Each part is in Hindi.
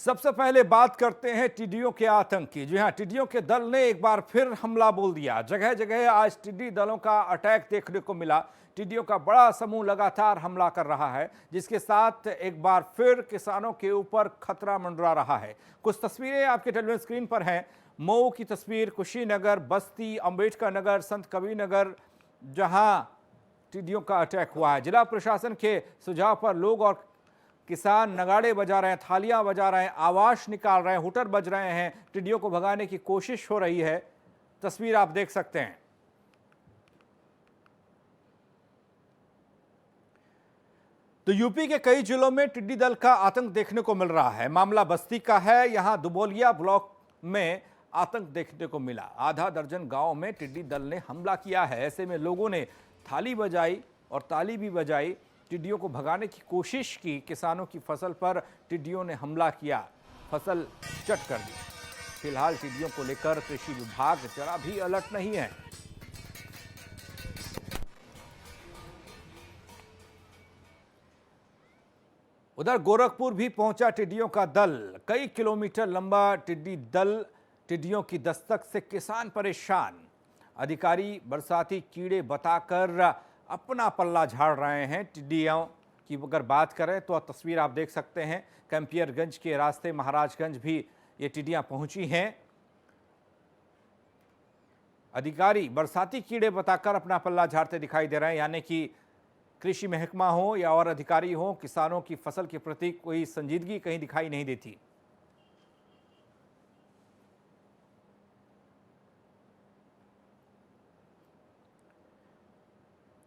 सबसे पहले बात करते हैं टिड्डियों के आतंक की। जी हां, टिड्डियों के दल ने एक बार फिर हमला बोल दिया। जगह जगह आज टिड्डी दलों का अटैक देखने को मिला। टिड्डियों का बड़ा समूह लगातार हमला कर रहा है, जिसके साथ एक बार फिर किसानों के ऊपर खतरा मंडरा रहा है। कुछ तस्वीरें आपके टेलीविजन स्क्रीन पर हैं। मऊ की तस्वीर, कुशीनगर, बस्ती, अंबेडकर नगर, संत कबीर नगर, जहां टिड्डियों का अटैक हुआ है। जिला प्रशासन के सुझाव पर लोग और किसान नगाड़े बजा रहे हैं, थालियां बजा रहे हैं, आवाज निकाल रहे हैं, हुटर बज रहे हैं। टिड्डियों को भगाने की कोशिश हो रही है। तस्वीर आप देख सकते हैं। तो यूपी के कई जिलों में टिड्डी दल का आतंक देखने को मिल रहा है। मामला बस्ती का है। यहां दुबोलिया ब्लॉक में आतंक देखने को मिला। आधा दर्जन गांव में टिड्डी दल ने हमला किया है। ऐसे में लोगों ने थाली बजाई और ताली भी बजाई, टिड्डियों को भगाने की कोशिश की। किसानों की फसल पर टिड्डियों ने हमला किया, फसल चट कर दी। फिलहाल टिड्डियों को लेकर कृषि विभाग जरा भी अलर्ट नहीं है। उधर गोरखपुर भी पहुंचा टिड्डियों का दल। कई किलोमीटर लंबा टिड्डी दल, टिड्डियों की दस्तक से किसान परेशान। अधिकारी बरसाती कीड़े बताकर अपना पल्ला झाड़ रहे हैं। टिड्डियों की अगर बात करें तो तस्वीर आप देख सकते हैं। कैंपियरगंज के रास्ते महाराजगंज भी ये टिड्डियां पहुंची हैं। अधिकारी बरसाती कीड़े बताकर अपना पल्ला झाड़ते दिखाई दे रहे हैं, यानी कि कृषि महकमा हो या और अधिकारी हो, किसानों की फसल के प्रति कोई संजीदगी कहीं दिखाई नहीं देती।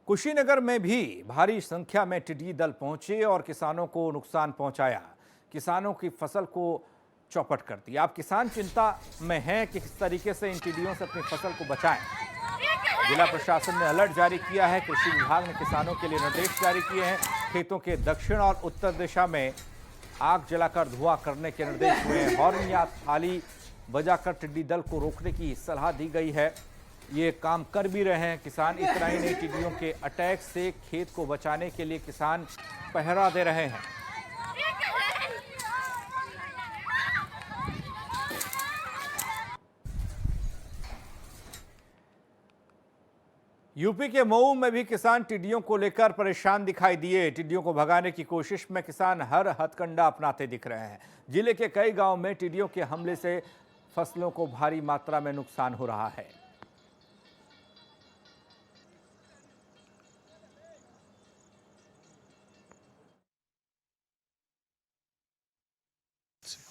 कुशीनगर में भी भारी संख्या में टिड्डी दल पहुंचे और किसानों को नुकसान पहुंचाया। किसानों की फसल को चौपट कर दी। आप किसान चिंता में हैं कि किस तरीके से इन टिड्डियों से अपनी फसल को बचाएं। जिला प्रशासन ने अलर्ट जारी किया है। कृषि विभाग ने किसानों के लिए निर्देश जारी किए हैं। खेतों के दक्षिण और उत्तर दिशा में आग जलाकर धुआं करने के निर्देश हुए हैं। हॉर्न या थाली बजाकर टिड्डी दल को रोकने की सलाह दी गई है। ये काम कर भी रहे हैं किसान। इतना ही नहीं, टिड्डियों के अटैक से खेत को बचाने के लिए किसान पहरा दे रहे हैं। यूपी के मऊ में भी किसान टिड्डियों को लेकर परेशान दिखाई दिए। टिड्डियों को भगाने की कोशिश में किसान हर हथकंडा अपनाते दिख रहे हैं। जिले के कई गांव में टिड्डियों के हमले से फसलों को भारी मात्रा में नुकसान हो रहा है।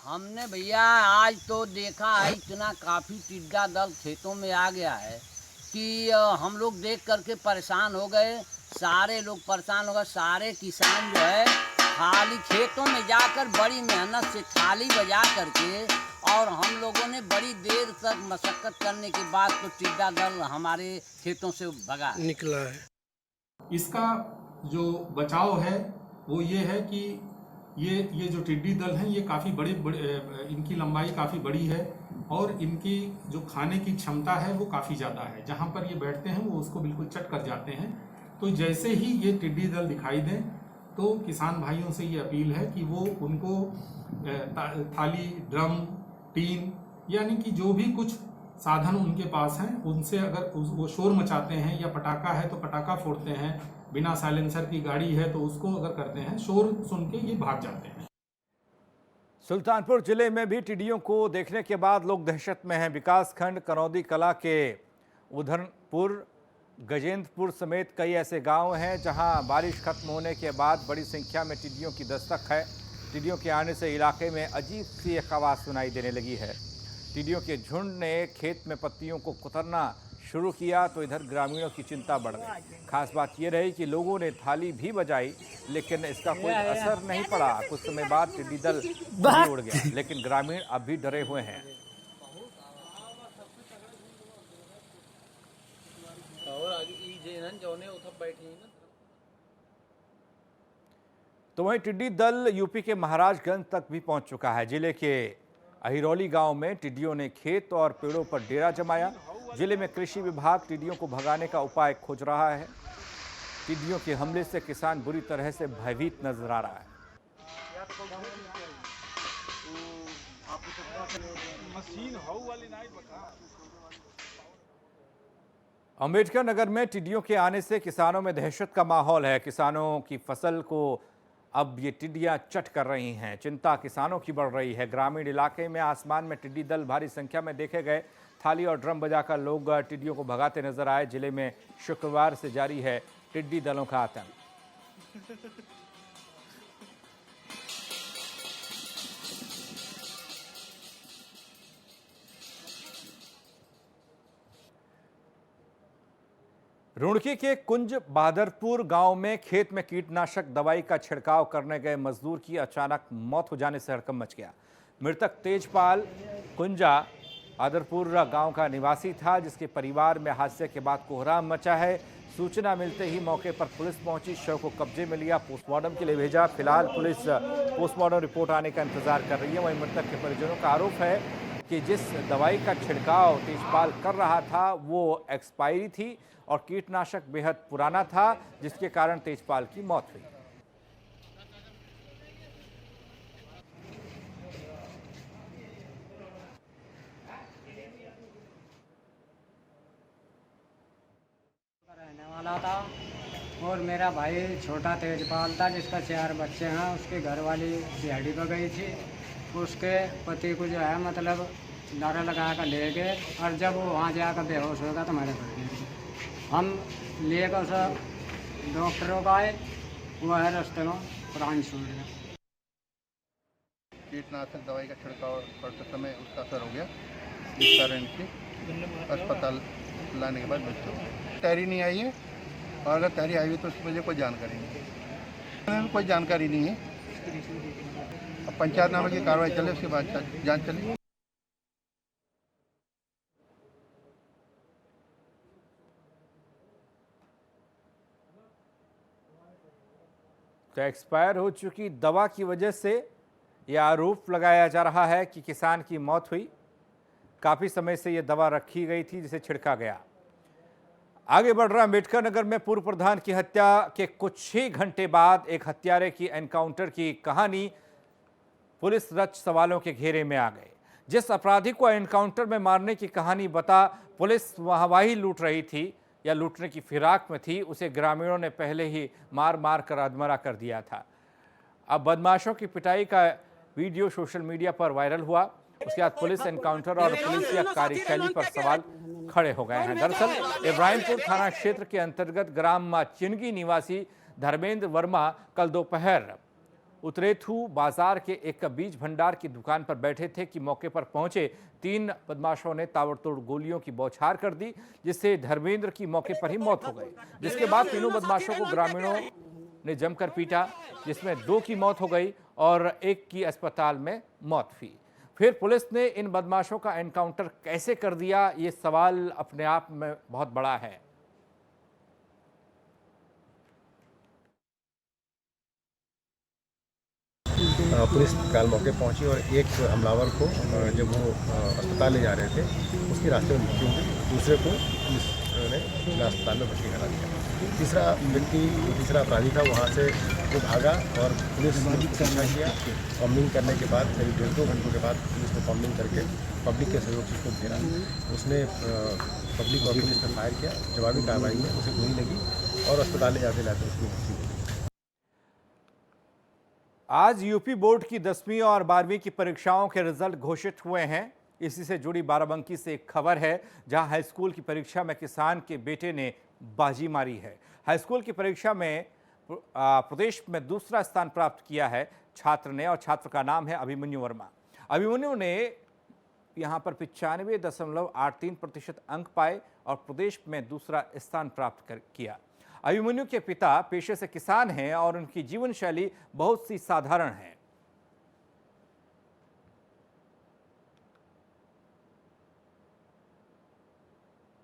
हमने भैया आज तो देखा है, इतना काफ़ी टिड्डा दल खेतों में आ गया है कि हम लोग देख करके परेशान हो गए। सारे लोग परेशान हो गए। सारे किसान जो है खाली खेतों में जाकर बड़ी मेहनत से थाली बजा करके, और हम लोगों ने बड़ी देर तक मशक्कत करने के बाद तो टिड्डा दल हमारे खेतों से भगा निकला है। इसका जो बचाव है वो ये है कि ये जो टिड्डी दल हैं ये काफ़ी बड़े इनकी लंबाई काफ़ी बड़ी है और इनकी जो खाने की क्षमता है वो काफ़ी ज़्यादा है। जहाँ पर ये बैठते हैं वो उसको बिल्कुल चट कर जाते हैं। तो जैसे ही ये टिड्डी दल दिखाई दें तो किसान भाइयों से ये अपील है कि वो उनको थाली, ड्रम, टीन, यानी कि जो भी कुछ साधन उनके पास हैं उनसे अगर वो शोर मचाते हैं, या पटाखा है तो पटाखा फोड़ते हैं, बिना साइलेंसर की गाड़ी है तो उसको अगर करते हैं, शोर सुन के ये भाग जाते हैं। सुल्तानपुर जिले में भी टिड्डियों को देखने के बाद लोग दहशत में हैं। विकासखंड करौदी कला के उधरपुर, गजेंद्रपुर समेत कई ऐसे गांव हैं जहां बारिश खत्म होने के बाद बड़ी संख्या में टिड्डियों की दस्तक है। टिड्डियों के आने से इलाके में अजीब सी एक आवाज़ सुनाई देने लगी है। टिड्डियों के झुंड ने खेत में पत्तियों को कुतरना शुरू किया तो इधर ग्रामीणों की चिंता बढ़ गई। खास बात यह रही कि लोगों ने थाली भी बजाई, लेकिन इसका कोई असर नहीं पड़ा। कुछ समय बाद टिड्डी दल भी उड़ गया, लेकिन ग्रामीण अब भी डरे हुए हैं। तो वहीं टिड्डी दल यूपी के महाराजगंज तक भी पहुंच चुका है। जिले के अहिरौली गांव में टिड्डियों ने खेत और पेड़ों पर डेरा जमाया। जिले में कृषि विभाग टिड्डियों को भगाने का उपाय खोज रहा है। टिड्डियों के हमले से किसान बुरी तरह से भयभीत नजर आ रहा है। अम्बेडकर नगर में टिड्डियों के आने से किसानों में दहशत का माहौल है। किसानों की फसल को अब ये टिड्डियां चट कर रही हैं। चिंता किसानों की बढ़ रही है। ग्रामीण इलाके में आसमान में टिड्डी दल भारी संख्या में देखे गए। थाली और ड्रम बजाकर लोग टिड्डियों को भगाते नजर आए। जिले में शुक्रवार से जारी है टिड्डी दलों का आतंक। रुड़की के कुंज बहादुरपुर गांव में खेत में कीटनाशक दवाई का छिड़काव करने गए मजदूर की अचानक मौत हो जाने से हड़कंप मच गया। मृतक तेजपाल कुंजा बहादुरपुर गांव का निवासी था, जिसके परिवार में हादसे के बाद कोहराम मचा है। सूचना मिलते ही मौके पर पुलिस पहुंची, शव को कब्जे में लिया, पोस्टमार्टम के लिए भेजा। फिलहाल पुलिस पोस्टमार्टम रिपोर्ट आने का इंतजार कर रही है। वहीं मृतक के परिजनों का आरोप है कि जिस दवाई का छिड़काव तेजपाल कर रहा था वो एक्सपायरी थी और कीटनाशक बेहद पुराना था, जिसके कारण तेजपाल की मौत हुई। रहने वाला था और मेरा भाई छोटा तेजपाल था, जिसका 4 बच्चे हैं। उसके घर वाली दिहाड़ी पर गई थी। उसके पति को जो है मतलब नारा लगा कर ले गए और जब वो वहाँ जाकर बेहोश होगा तो हमारे घर गए। हम लेकर उसे डॉक्टरों का आए, वो है रास्ते में प्राण छोड़ गया। कीटनाशक दवाई का छिड़काव करते समय उसका असर हो गया, इस कारण की अस्पताल लाने के बाद मृत्यु हो गई। तैयारी नहीं आई है और अगर तैयारी आई हुई तो उसकी मुझे कोई जानकारी नहीं, कोई जानकारी नहीं है। अब पंचायतनामे की कार्रवाई चले, उसके बाद जांच चले। तो एक्सपायर हो चुकी दवा की वजह से यह आरोप लगाया जा रहा है कि किसान की मौत हुई। काफी समय से यह दवा रखी गई थी जिसे छिड़का गया। आगे बढ़ रहा अम्बेडकर नगर में पूर्व प्रधान की हत्या के कुछ ही घंटे बाद एक हत्यारे की एनकाउंटर की कहानी पुलिस रच सवालों के घेरे में आ गई। जिस अपराधी को एनकाउंटर में मारने की कहानी बता पुलिस वाहवाही लूट रही थी या लूटने की फिराक में थी, उसे ग्रामीणों ने पहले ही मार मार कर अधमरा कर दिया था। अब बदमाशों की पिटाई का वीडियो सोशल मीडिया पर वायरल हुआ। उसके बाद पुलिस एनकाउंटर और पुलिसिया कार्यशैली पर सवाल खड़े हो गए हैं। दरअसल इब्राहिमपुर थाना क्षेत्र के अंतर्गत ग्राम चिनगी निवासी धर्मेंद्र वर्मा कल दोपहर उतरेथू बाजार के एक बीज भंडार की दुकान पर बैठे थे कि मौके पर पहुंचे 3 बदमाशों ने ताबड़तोड़ गोलियों की बौछार कर दी, जिससे धर्मेंद्र की मौके पर ही मौत हो गई। जिसके बाद तीनों बदमाशों को ग्रामीणों ने जमकर पीटा, जिसमें 2 की मौत हो गई और 1 की अस्पताल में मौत हुई। फिर पुलिस ने इन बदमाशों का एनकाउंटर कैसे कर दिया, ये सवाल अपने आप में बहुत बड़ा है। पुलिस तत्काल मौके पहुंची और एक हमलावर को जब वो अस्पताल ले जा रहे थे उसकी रास्ते में मृत्यु हुई। दूसरे को पुलिस ने अस्पताल में भर्ती करा दिया। तीसरा अपराधी था, वहाँ से वो भागा और पुलिस ने पीछा किया। कॉम्बिंग करने के बाद करीब 1.5-2 घंटों के बाद पुलिस ने कॉम्बिंग करके पब्लिक के सहयोग से उसको घेरा। उसने पब्लिक और पुलिस ने फायर किया। जवाबी कार्रवाई में उसे गोली लगी और अस्पताल ले जाते लाते उसकी मृत्यु हुई। आज यूपी बोर्ड की 10वीं और 12वीं की परीक्षाओं के रिजल्ट घोषित हुए हैं। इसी से जुड़ी बाराबंकी से एक खबर है, जहां हाई स्कूल की परीक्षा में किसान के बेटे ने बाजी मारी है। हाई स्कूल की परीक्षा में प्रदेश में दूसरा स्थान प्राप्त किया है छात्र ने, और छात्र का नाम है अभिमन्यु वर्मा। अभिमन्यु ने यहां पर 95.83% अंक पाए और प्रदेश में दूसरा स्थान प्राप्त किया। अभिमन्यु के पिता पेशे से किसान हैं और उनकी जीवन शैली बहुत सी साधारण है।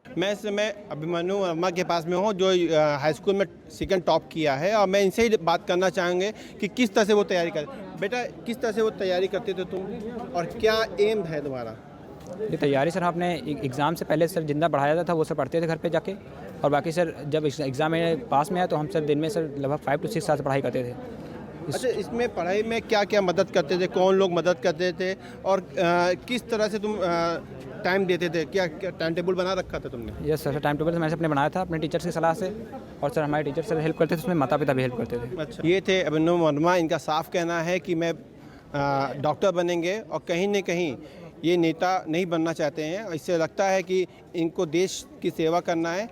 मैं इस समय अभिमन्यु वर्मा के पास में हूँ, जो हाई स्कूल में सेकंड टॉप किया है, और मैं इनसे ही बात करना चाहेंगे कि किस तरह से वो तैयारी कर। बेटा, किस तरह से वो तैयारी करते थे तुम और क्या एम है तुम्हारा? ये तैयारी सर आपने एग्ज़ाम से पहले सर जिंदा बढ़ाया जाता था, वो सर पढ़ते थे घर पे जाके, और बाकी सर जब एग्ज़ाम में पास में आया तो हम सर दिन में सर लगभग 5 से 6 साल से पढ़ाई करते थे। अच्छा, इसमें पढ़ाई में क्या क्या मदद करते थे, कौन लोग मदद करते थे और किस तरह से तुम टाइम देते थे, क्या क्या टाइम टेबल बना रखा था तुमने? यस सर, टाइम टेबल मैंने अपने बनाया था अपने टीचर्स की सलाह से, और सर हमारे टीचर सर हेल्प करते थे, उसमें माता पिता भी हेल्प करते थे। अच्छा, ये थे अभिनव वर्मा। इनका साफ कहना है कि मैं डॉक्टर बनेंगे और कहीं न कहीं ये नेता नहीं बनना चाहते हैं। इससे लगता है कि इनको देश की सेवा करना है।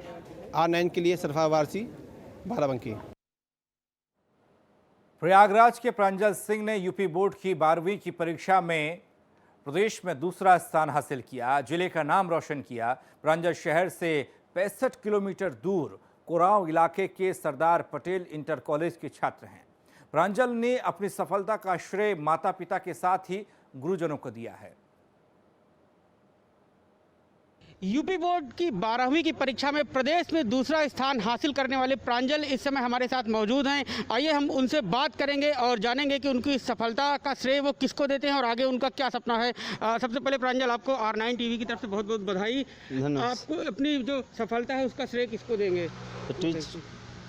R9 के लिए सरफराज वारसी, बाराबंकी। प्रयागराज के प्रांजल सिंह ने यूपी बोर्ड की 12वीं की परीक्षा में प्रदेश में दूसरा स्थान हासिल किया, जिले का नाम रोशन किया। प्रांजल शहर से 65 किलोमीटर दूर कोरांव इलाके के सरदार पटेल इंटर कॉलेज के छात्र हैं। प्रांजल ने अपनी सफलता का श्रेय माता पिता के साथ ही गुरुजनों को दिया है। यूपी बोर्ड की 12वीं की परीक्षा में प्रदेश में दूसरा स्थान हासिल करने वाले प्रांजल इस समय हमारे साथ मौजूद हैं। आइए हम उनसे बात करेंगे और जानेंगे कि उनकी सफलता का श्रेय वो किसको देते हैं और आगे उनका क्या सपना है। सबसे पहले प्रांजल, आपको R9 टीवी की तरफ से बहुत बहुत बधाई। आपको अपनी जो सफलता है उसका श्रेय किसको देंगे?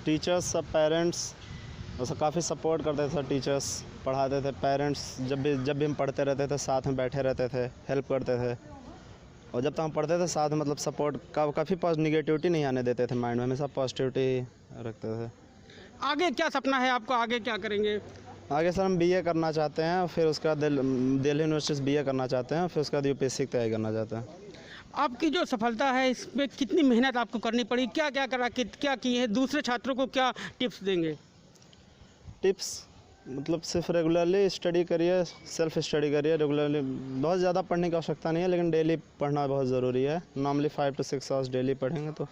टीचर्स, सब पेरेंट्स और काफ़ी सपोर्ट करते थे। टीचर्स पढ़ाते थे, पेरेंट्स जब भी हम पढ़ते रहते थे साथ में बैठे रहते थे, हेल्प करते थे। और जब तक हम पढ़ते थे साथ में, मतलब सपोर्ट काफ़ी निगेटिविटी नहीं आने देते थे माइंड में, हमेशा पॉजिटिविटी रखते थे। आगे क्या सपना है आपको, आगे क्या करेंगे? आगे सर हम BA करना चाहते हैं, फिर उसके बाद दिल्ली यूनिवर्सिटी से BA करना चाहते हैं, फिर उसके बाद UPSC की तैयारी करना चाहते हैं। आपकी जो सफलता है इसमें कितनी मेहनत आपको करनी पड़ी, क्या क्या करा, क्या किए हैं, दूसरे छात्रों को क्या टिप्स देंगे? टिप्स मतलब सिर्फ रेगुलरली स्टडी करिए, सेल्फ स्टडी करिए रेगुलरली। बहुत ज़्यादा पढ़ने की आवश्यकता नहीं है, लेकिन डेली पढ़ना बहुत ज़रूरी है। नॉर्मली 5 to 6 आवर्स डेली पढ़ेंगे तो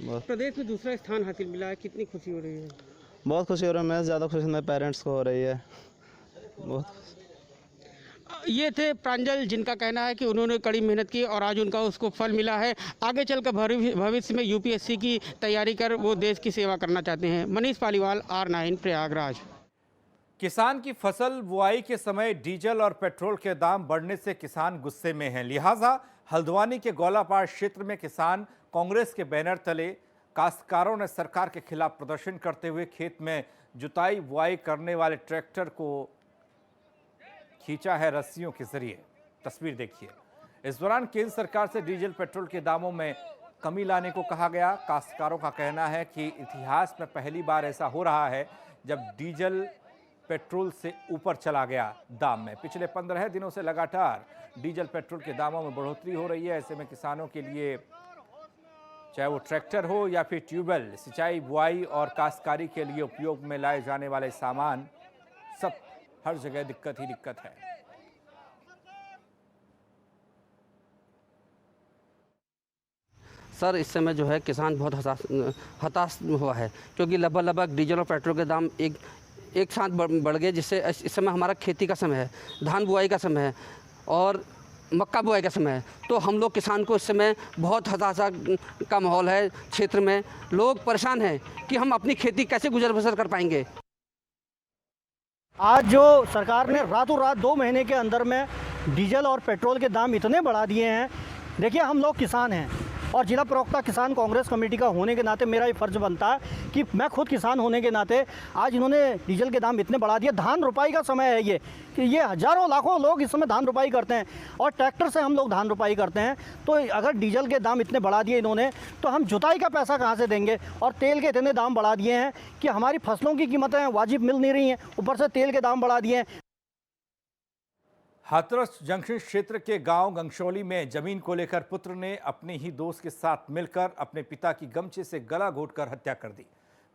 बहुत। प्रदेश में दूसरा स्थान हासिल मिला है, कितनी खुशी हो रही है? बहुत खुशी हो रही है। मैं ज़्यादा खुशी मेरे पेरेंट्स को हो रही है, बहुत। ये थे प्रांजल, जिनका कहना है कि उन्होंने कड़ी मेहनत की और आज उनका उसको फल मिला है। आगे चलकर भविष्य में UPSC की तैयारी कर वो देश की सेवा करना चाहते हैं। मनीष पालीवाल, R9 प्रयागराज। किसान की फसल बुआई के समय डीजल और पेट्रोल के दाम बढ़ने से किसान गुस्से में हैं। लिहाजा हल्द्वानी के गौलापाड़ क्षेत्र में किसान कांग्रेस के बैनर तले काश्तकारों ने सरकार के खिलाफ प्रदर्शन करते हुए खेत में जुताई बुआई करने वाले ट्रैक्टर को खींचा है रस्सियों के जरिए। तस्वीर देखिए। इस दौरान केंद्र सरकार से डीजल पेट्रोल के दामों में कमी लाने को कहा गया। काश्तकारों का कहना है कि इतिहास में पहली बार ऐसा हो रहा है जब डीजल पेट्रोल से ऊपर चला गया दाम में। पिछले 15 दिनों से लगातार डीजल पेट्रोल के दामों में बढ़ोतरी हो रही है। ऐसे में किसानों के लिए चाहे वो ट्रैक्टर हो या फिर ट्यूबवेल, सिंचाई, बुआई और काश्तकारी के लिए उपयोग में लाए जाने वाले सामान, सब हर जगह दिक्कत ही दिक्कत है। सर इस समय जो है किसान बहुत हताश हुआ है, क्योंकि लगभग डीजल और पेट्रोल के दाम एक साथ बढ़ गए, जिससे इस समय हमारा खेती का समय है, धान बुआई का समय है और मक्का बुआई का समय है। तो हम लोग किसान को इस समय बहुत हताशा का माहौल है। क्षेत्र में लोग परेशान हैं कि हम अपनी खेती कैसे गुजर बसर कर पाएंगे। आज जो सरकार ने रातों रात 2 महीने के अंदर में डीजल और पेट्रोल के दाम इतने बढ़ा दिए हैं। देखिए, हम लोग किसान हैं और जिला प्रवक्ता किसान कांग्रेस कमेटी का होने के नाते मेरा ये फ़र्ज़ बनता है कि मैं खुद किसान होने के नाते आज इन्होंने डीजल के दाम इतने बढ़ा दिए। धान रुपाई का समय है ये हज़ारों लाखों लोग इस समय धान रुपाई करते हैं और ट्रैक्टर से हम लोग धान रुपाई करते हैं। तो अगर डीजल के दाम इतने बढ़ा दिए इन्होंने, तो हम जुताई का पैसा कहाँ से देंगे? और तेल के इतने दाम बढ़ा दिए हैं कि हमारी फसलों की कीमतें वाजिब मिल नहीं रही हैं, ऊपर से तेल के दाम बढ़ा दिए हैं। हाथरस जंक्शन क्षेत्र के गांव गंगशौली में जमीन को लेकर पुत्र ने अपने ही दोस्त के साथ मिलकर अपने पिता की गमछे से गला घोंटकर हत्या कर दी।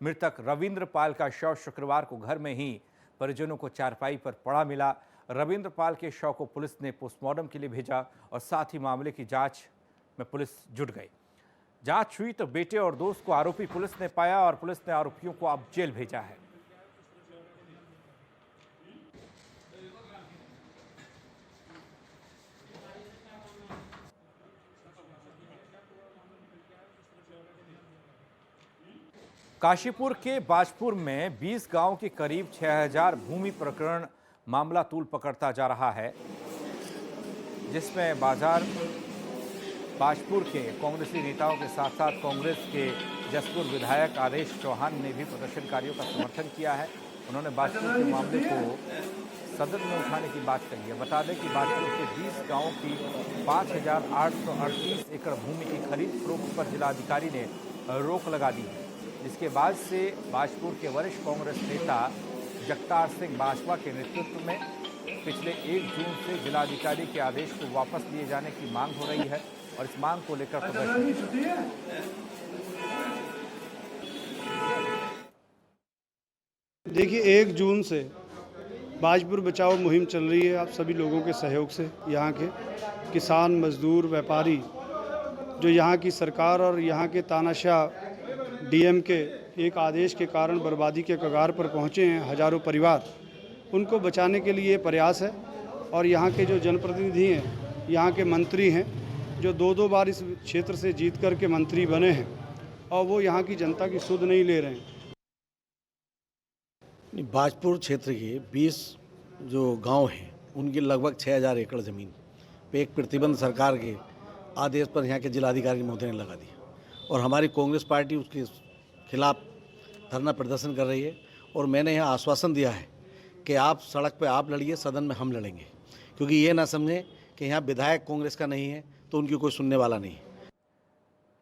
मृतक रविंद्र पाल का शव शुक्रवार को घर में ही परिजनों को चारपाई पर पड़ा मिला। रविंद्र पाल के शव को पुलिस ने पोस्टमार्टम के लिए भेजा और साथ ही मामले की जांच में पुलिस जुट गई। जांच हुई तो बेटे और दोस्त को आरोपी पुलिस ने पाया और पुलिस ने आरोपियों को अब जेल भेजा है। काशीपुर के बाजपुर में 20 गांव के करीब 6000 भूमि प्रकरण मामला तूल पकड़ता जा रहा है, जिसमें बाजपुर के कांग्रेसी नेताओं के साथ साथ कांग्रेस के जसपुर विधायक आदेश चौहान ने भी प्रदर्शनकारियों का समर्थन किया है। उन्होंने बाजपुर के मामले को सदन में उठाने की बात कही है। बता दें कि बाजपुर के 20 गांवों की 5,838 एकड़ भूमि की खरीद फरोख्त पर जिलाधिकारी ने रोक लगा दी है, जिसके बाद से बाजपुर के वरिष्ठ कांग्रेस नेता जगतार सिंह बाजवा के नेतृत्व में पिछले 1 जून से जिलाधिकारी के आदेश को वापस लिए जाने की मांग हो रही है और इस मांग को लेकर प्रदर्शन। देखिए 1 जून से बाजपुर बचाओ मुहिम चल रही है। आप सभी लोगों के सहयोग से यहाँ के किसान, मजदूर, व्यापारी जो यहाँ की सरकार और यहाँ के तानाशाह डीएम के एक आदेश के कारण बर्बादी के कगार पर पहुँचे हैं, हजारों परिवार, उनको बचाने के लिए प्रयास है। और यहाँ के जो जनप्रतिनिधि हैं, यहाँ के मंत्री हैं, जो 2-2 बार इस क्षेत्र से जीत कर के मंत्री बने हैं और वो यहाँ की जनता की सुध नहीं ले रहे हैं। बाजपुर क्षेत्र के 20 जो गांव हैं उनकी लगभग 6,000 एकड़ ज़मीन पे एक प्रतिबंध सरकार के आदेश पर यहाँ के जिलाधिकारी महोदय ने लगा दिया और हमारी कांग्रेस पार्टी उसके खिलाफ धरना प्रदर्शन कर रही है। और मैंने यहाँ आश्वासन दिया है कि आप सड़क पे आप लड़िए, सदन में हम लड़ेंगे, क्योंकि ये ना समझें कि यहाँ विधायक कांग्रेस का नहीं है तो उनकी कोई सुनने वाला नहीं है।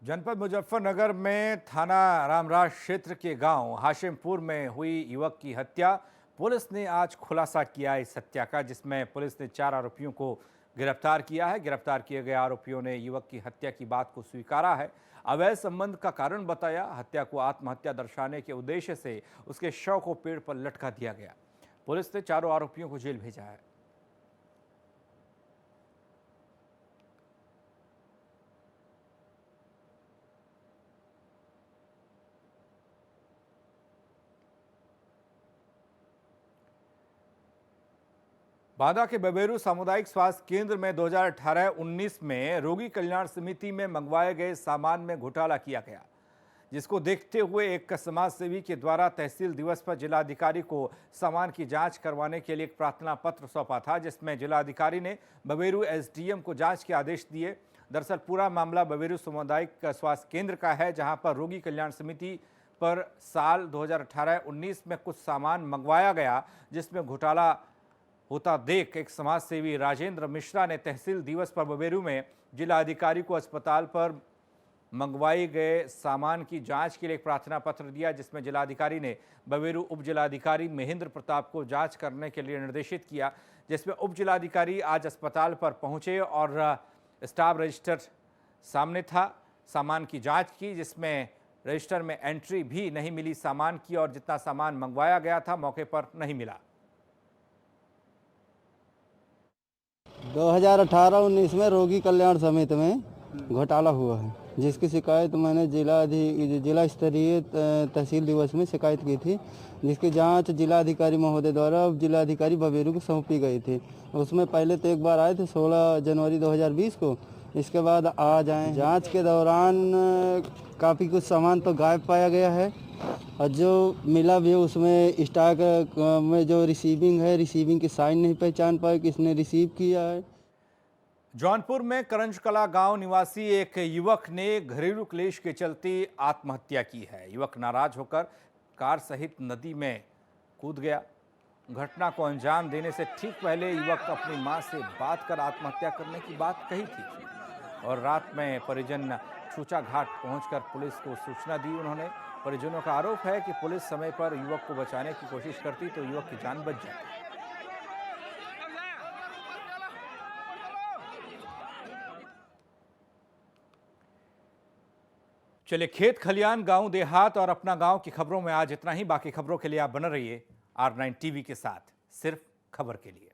जनपद मुजफ्फरनगर में थाना रामराज क्षेत्र के गांव हाशिमपुर में हुई युवक की हत्या, पुलिस ने आज खुलासा किया इस हत्या का, जिसमें पुलिस ने 4 आरोपियों को गिरफ्तार किया है। गिरफ्तार किए गए आरोपियों ने युवक की हत्या की बात को स्वीकारा है, अवैध संबंध का कारण बताया। हत्या को आत्महत्या दर्शाने के उद्देश्य से उसके शव को पेड़ पर लटका दिया गया। पुलिस ने चारों आरोपियों को जेल भेजा है। बांदा के बबेरू सामुदायिक स्वास्थ्य केंद्र में 2018-19 में रोगी कल्याण समिति में मंगवाए गए सामान में घोटाला किया गया, जिसको देखते हुए एक समाज सेवी के द्वारा तहसील दिवस पर जिलाधिकारी को सामान की जांच करवाने के लिए एक प्रार्थना पत्र सौंपा था, जिसमें जिलाधिकारी ने बबेरू एसडीएम को जांच के आदेश दिए। दरअसल पूरा मामला बबेरू सामुदायिक स्वास्थ्य केंद्र का है, जहां पर रोगी कल्याण समिति पर साल 2018-19 में कुछ सामान मंगवाया गया, जिसमें घोटाला होता देख एक समाज सेवी राजेंद्र मिश्रा ने तहसील दिवस पर बबेरू में जिलाधिकारी को अस्पताल पर मंगवाए गए सामान की जांच के लिए एक प्रार्थना पत्र दिया, जिसमें जिलाधिकारी ने बबेरू उप जिलाधिकारी महेंद्र प्रताप को जांच करने के लिए निर्देशित किया, जिसमें उप जिलाधिकारी आज अस्पताल पर पहुंचे और स्टाफ रजिस्टर सामने था, सामान की जांच की, जिसमें रजिस्टर में एंट्री भी नहीं मिली सामान की और जितना सामान मंगवाया गया था मौके पर नहीं मिला। 2018-19 में रोगी कल्याण समिति में घोटाला हुआ है, जिसकी शिकायत मैंने जिला स्तरीय तहसील दिवस में शिकायत की थी, जिसकी जांच जिलाधिकारी महोदय द्वारा जिलाधिकारी बबेरू को सौंपी गई थी। उसमें पहले तो एक बार आए थे 16 जनवरी 2020 को, इसके बाद आज आए। जांच के दौरान काफ़ी कुछ सामान तो गायब पाया गया है और जो मिला भी उसमें स्टॉक में जो रिसीविंग है, रिसीविंग की साइन नहीं पहचान पाए किसने रिसीव किया है। जौनपुर में करंजकला गांव निवासी एक युवक ने घरेलू क्लेश के चलते आत्महत्या की है। युवक नाराज होकर कार सहित नदी में कूद गया। घटना को अंजाम देने से ठीक पहले युवक अपनी मां से बात कर आत्महत्या करने की बात कही थी और रात में परिजन छूचा घाट पहुंचकर पुलिस को सूचना दी। उन्होंने परिजनों का आरोप है कि पुलिस समय पर युवक को बचाने की कोशिश करती तो युवक की जान बच जाती। चलिए, खेत खलियान, गांव देहात और अपना गांव की खबरों में आज इतना ही। बाकी खबरों के लिए आप बने रहिए R9 टीवी के साथ, सिर्फ खबर के लिए।